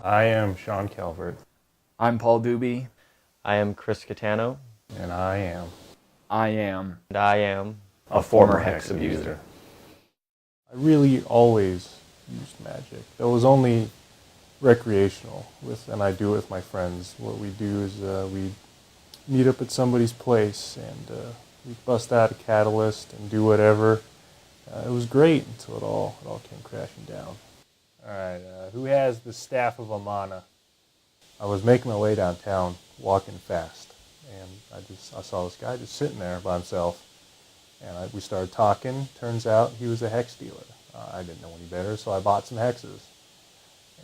I am Sean Calvert. I'm Paul Doobie. I am Chris Catano. And I am I am And I am a former former Hex Hex abuser. abuser. I really always used magic. It was only recreational, and I do it with my friends. What we do is we meet up at somebody's place and we bust out a catalyst and do whatever. It was great until it all came crashing down. All right, who has the Staff of Amana? I was making my way downtown, walking fast, and I saw this guy just sitting there by himself, and we started talking. Turns out he was a hex dealer. I didn't know any better, so I bought some hexes,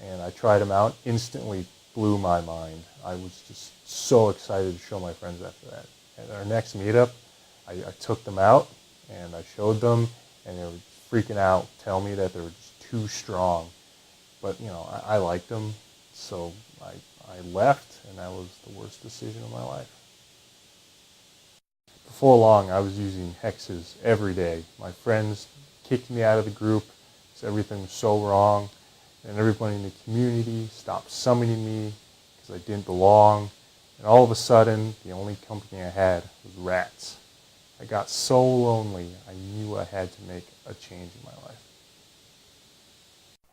and I tried them out. Instantly blew my mind. I was just so excited to show my friends after that. At our next meetup, I took them out, and I showed them, and they were freaking out, telling me that they were just too strong. But, I liked them, so I left, and that was the worst decision of my life. Before long, I was using hexes every day. My friends kicked me out of the group because everything was so wrong, and everybody in the community stopped summoning me because I didn't belong. And all of a sudden, the only company I had was rats. I got so lonely, I knew I had to make a change in my life.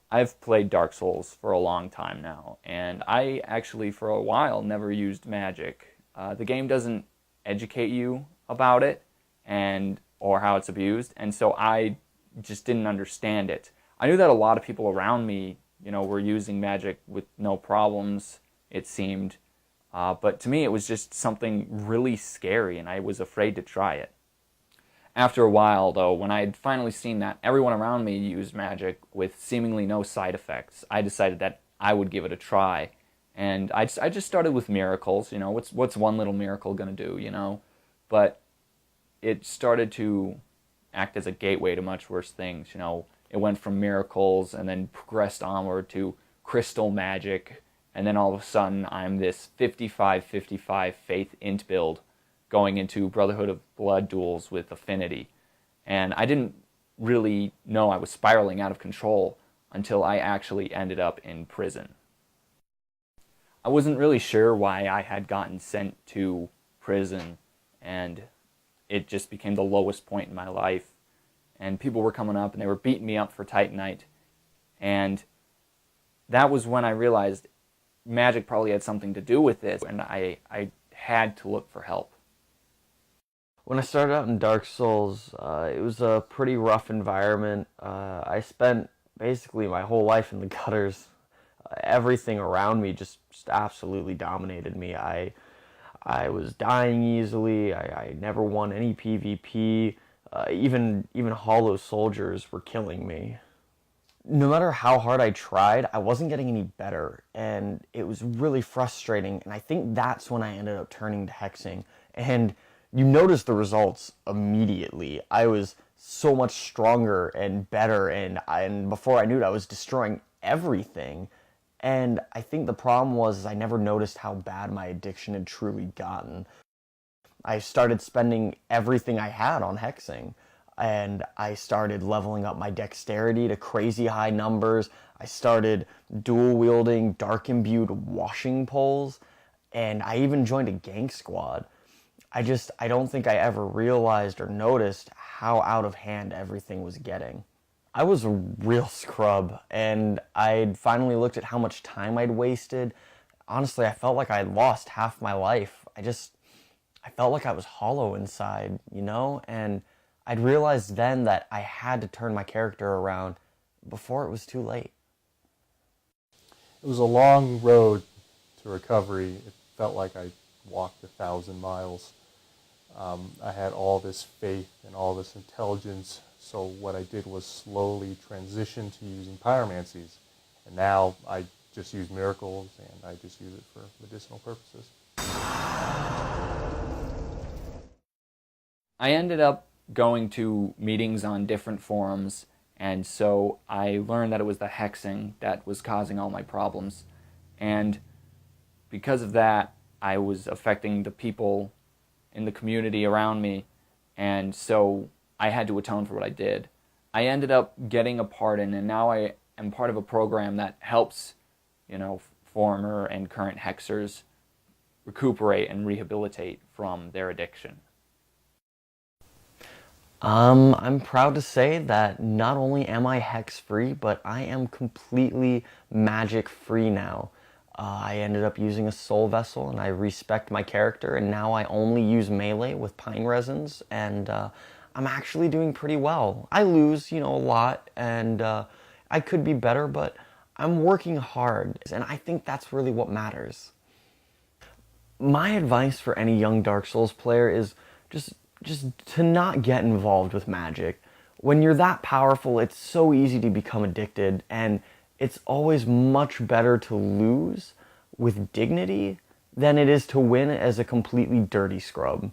I've played Dark Souls for a long time now, and I actually, for a while, never used magic. The game doesn't educate you about it or how it's abused, and so I just didn't understand it. I knew that a lot of people around me, were using magic with no problems, it seemed, but to me it was just something really scary, and I was afraid to try it. After a while, though, when I had finally seen that everyone around me used magic with seemingly no side effects, I decided that I would give it a try. And I just started with miracles, what's one little miracle going to do. But it started to act as a gateway to much worse things, It went from miracles and then progressed onward to crystal magic, and then all of a sudden I'm this 55-55 faith int build going into Brotherhood of Blood duels with Affinity. And I didn't really know I was spiraling out of control until I actually ended up in prison. I wasn't really sure why I had gotten sent to prison, and it just became the lowest point in my life. And people were coming up and they were beating me up for Titanite. And that was when I realized magic probably had something to do with this, and I had to look for help. When I started out in Dark Souls, it was a pretty rough environment. I spent basically my whole life in the gutters. Everything around me just absolutely dominated me. I was dying easily. I never won any PvP. Even hollow soldiers were killing me. No matter how hard I tried, I wasn't getting any better, and it was really frustrating. And I think that's when I ended up turning to hexing. And you notice the results immediately. I was so much stronger and better, and before I knew it, I was destroying everything. And I think the problem was I never noticed how bad my addiction had truly gotten. I started spending everything I had on hexing, and I started leveling up my dexterity to crazy high numbers. I started dual wielding dark imbued washing poles, and I even joined a gank squad. I don't think I ever realized or noticed how out of hand everything was getting. I was a real scrub, and I'd finally looked at how much time I'd wasted. Honestly, I felt like I'd lost half my life. I felt like I was hollow inside, and I'd realized then that I had to turn my character around before it was too late. It was a long road to recovery. It felt like I walked 1,000 miles. I had all this faith and all this intelligence, so what I did was slowly transition to using pyromancies. And now I just use miracles, and I just use it for medicinal purposes. I ended up going to meetings on different forums, and so I learned that it was the hexing that was causing all my problems. And because of that, I was affecting the people in the community around me, and so I had to atone for what I did. I ended up getting a pardon, and now I am part of a program that helps former and current hexers recuperate and rehabilitate from their addiction? I'm proud to say that not only am I hex free, but I am completely magic free now. I ended up using a soul vessel, and I respect my character, and now I only use melee with pine resins, and I'm actually doing pretty well. I lose, a lot, and I could be better, but I'm working hard, and I think that's really what matters. My advice for any young Dark Souls player is just to not get involved with magic. When you're that powerful, it's so easy to become addicted, and it's always much better to lose with dignity than it is to win as a completely dirty scrub.